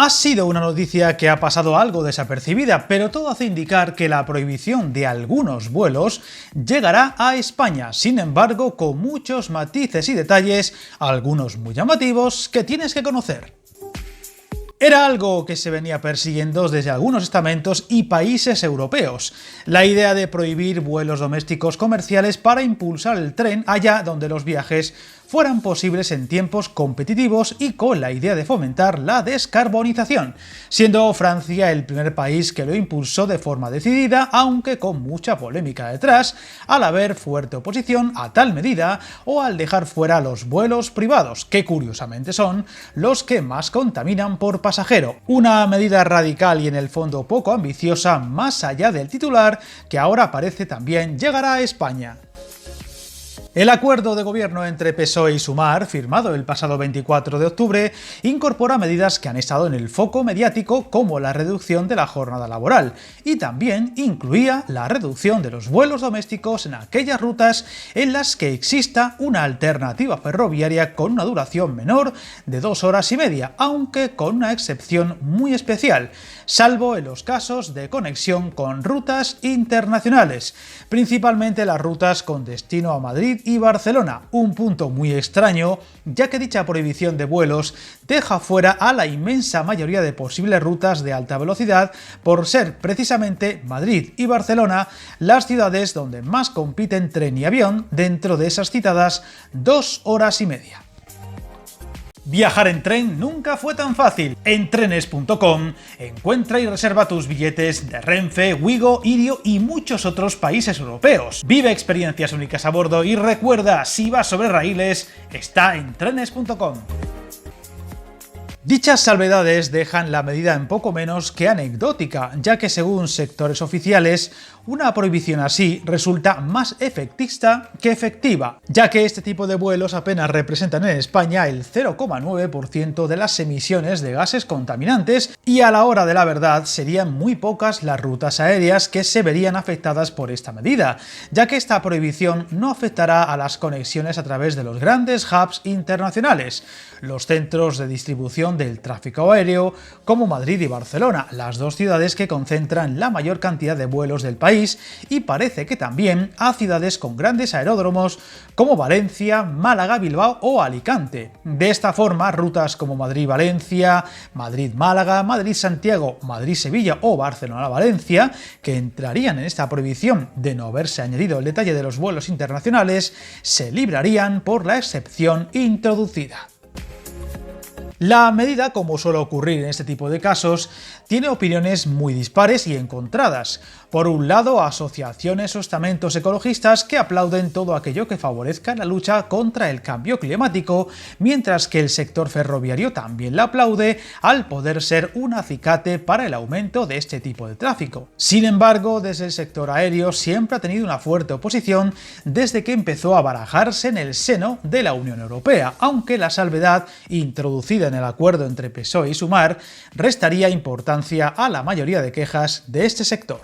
Ha sido una noticia que ha pasado algo desapercibida, pero todo hace indicar que la prohibición de algunos vuelos llegará a España, sin embargo con muchos matices y detalles, algunos muy llamativos, que tienes que conocer. Era algo que se venía persiguiendo desde algunos estamentos y países europeos, la idea de prohibir vuelos domésticos comerciales para impulsar el tren allá donde los viajes fueran posibles en tiempos competitivos y con la idea de fomentar la descarbonización, siendo Francia el primer país que lo impulsó de forma decidida, aunque con mucha polémica detrás, al haber fuerte oposición a tal medida o al dejar fuera los vuelos privados, que curiosamente son los que más contaminan por pasajero. Una medida radical y en el fondo poco ambiciosa, más allá del titular, que ahora parece también llegará a España. El acuerdo de gobierno entre PSOE y Sumar, firmado el pasado 24 de octubre, incorpora medidas que han estado en el foco mediático como la reducción de la jornada laboral y también incluía la reducción de los vuelos domésticos en aquellas rutas en las que exista una alternativa ferroviaria con una duración menor de 2 horas y media, aunque con una excepción muy especial, salvo en los casos de conexión con rutas internacionales, principalmente las rutas con destino a Madrid y Barcelona, un punto muy extraño, ya que dicha prohibición de vuelos deja fuera a la inmensa mayoría de posibles rutas de alta velocidad por ser precisamente Madrid y Barcelona las ciudades donde más compiten tren y avión dentro de esas citadas 2 horas y media. Viajar en tren nunca fue tan fácil. En trenes.com encuentra y reserva tus billetes de Renfe, Wigo, Irio y muchos otros países europeos. Vive experiencias únicas a bordo y recuerda, si vas sobre raíles, está en trenes.com. Dichas salvedades dejan la medida en poco menos que anecdótica, ya que según sectores oficiales, una prohibición así resulta más efectista que efectiva, ya que este tipo de vuelos apenas representan en España el 0,9% de las emisiones de gases contaminantes y a la hora de la verdad serían muy pocas las rutas aéreas que se verían afectadas por esta medida, ya que esta prohibición no afectará a las conexiones a través de los grandes hubs internacionales, los centros de distribución del tráfico aéreo como Madrid y Barcelona, las dos ciudades que concentran la mayor cantidad de vuelos del país, y parece que también a ciudades con grandes aeródromos como Valencia, Málaga, Bilbao o Alicante. De esta forma, rutas como Madrid-Valencia, Madrid-Málaga, Madrid-Santiago, Madrid-Sevilla o Barcelona-Valencia, que entrarían en esta prohibición de no haberse añadido el detalle de los vuelos internacionales, se librarían por la excepción introducida. La medida, como suele ocurrir en este tipo de casos, tiene opiniones muy dispares y encontradas. Por un lado, asociaciones o estamentos ecologistas que aplauden todo aquello que favorezca la lucha contra el cambio climático, mientras que el sector ferroviario también la aplaude al poder ser un acicate para el aumento de este tipo de tráfico. Sin embargo, desde el sector aéreo siempre ha tenido una fuerte oposición desde que empezó a barajarse en el seno de la Unión Europea, aunque la salvedad introducida en el acuerdo entre PSOE y Sumar restaría importancia a la mayoría de quejas de este sector.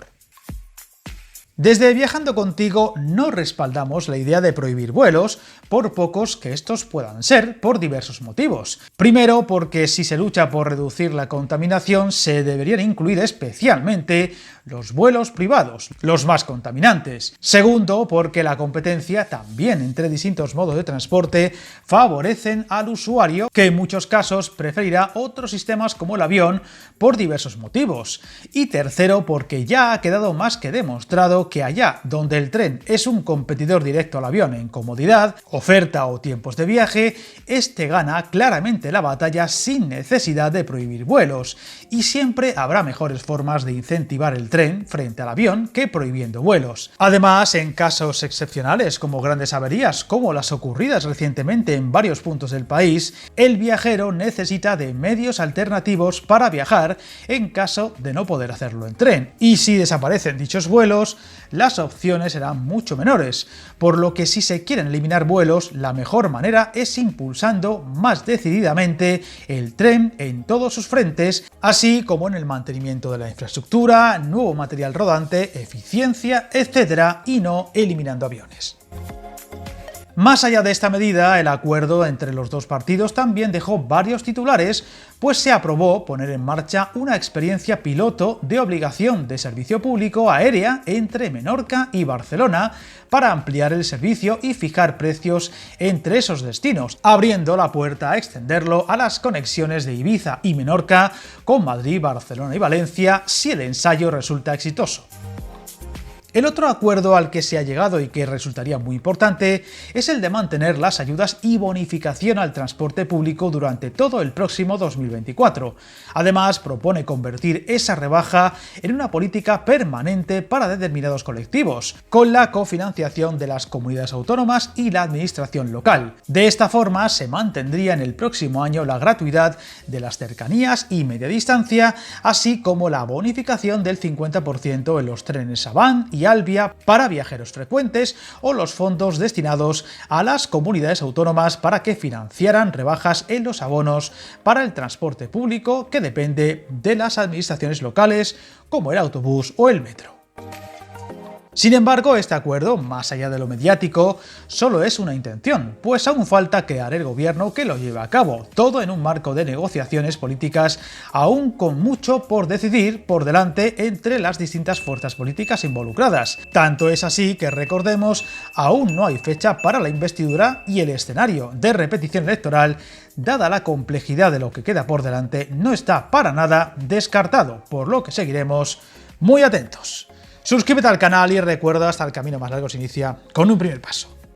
Desde Viajando Contigo no respaldamos la idea de prohibir vuelos, por pocos que estos puedan ser, por diversos motivos. Primero, porque si se lucha por reducir la contaminación, se deberían incluir especialmente los vuelos privados, los más contaminantes. Segundo, porque la competencia también entre distintos modos de transporte favorecen al usuario, que en muchos casos preferirá otros sistemas como el avión por diversos motivos. Y tercero, porque ya ha quedado más que demostrado que allá donde el tren es un competidor directo al avión en comodidad, oferta o tiempos de viaje, este gana claramente la batalla sin necesidad de prohibir vuelos, y siempre habrá mejores formas de incentivar el tren frente al avión que prohibiendo vuelos. Además, en casos excepcionales como grandes averías como las ocurridas recientemente en varios puntos del país, el viajero necesita de medios alternativos para viajar en caso de no poder hacerlo en tren, y si desaparecen dichos vuelos, las opciones serán mucho menores, por lo que si se quieren eliminar vuelos, la mejor manera es impulsando más decididamente el tren en todos sus frentes, así como en el mantenimiento de la infraestructura, nuevo material rodante, eficiencia, etc., y no eliminando aviones. Más allá de esta medida, el acuerdo entre los dos partidos también dejó varios titulares, pues se aprobó poner en marcha una experiencia piloto de obligación de servicio público aérea entre Menorca y Barcelona para ampliar el servicio y fijar precios entre esos destinos, abriendo la puerta a extenderlo a las conexiones de Ibiza y Menorca con Madrid, Barcelona y Valencia si el ensayo resulta exitoso. El otro acuerdo al que se ha llegado y que resultaría muy importante es el de mantener las ayudas y bonificación al transporte público durante todo el próximo 2024. Además, propone convertir esa rebaja en una política permanente para determinados colectivos, con la cofinanciación de las comunidades autónomas y la administración local. De esta forma, se mantendría en el próximo año la gratuidad de las cercanías y media distancia, así como la bonificación del 50% en los trenes Avant y Alvia para viajeros frecuentes o los fondos destinados a las comunidades autónomas para que financiaran rebajas en los abonos para el transporte público que depende de las administraciones locales como el autobús o el metro. Sin embargo, este acuerdo, más allá de lo mediático, solo es una intención, pues aún falta crear el gobierno que lo lleve a cabo, todo en un marco de negociaciones políticas, aún con mucho por decidir por delante entre las distintas fuerzas políticas involucradas. Tanto es así que, recordemos, aún no hay fecha para la investidura y el escenario de repetición electoral, dada la complejidad de lo que queda por delante, no está para nada descartado, por lo que seguiremos muy atentos. Suscríbete al canal y recuerda, hasta el camino más largo se inicia con un primer paso.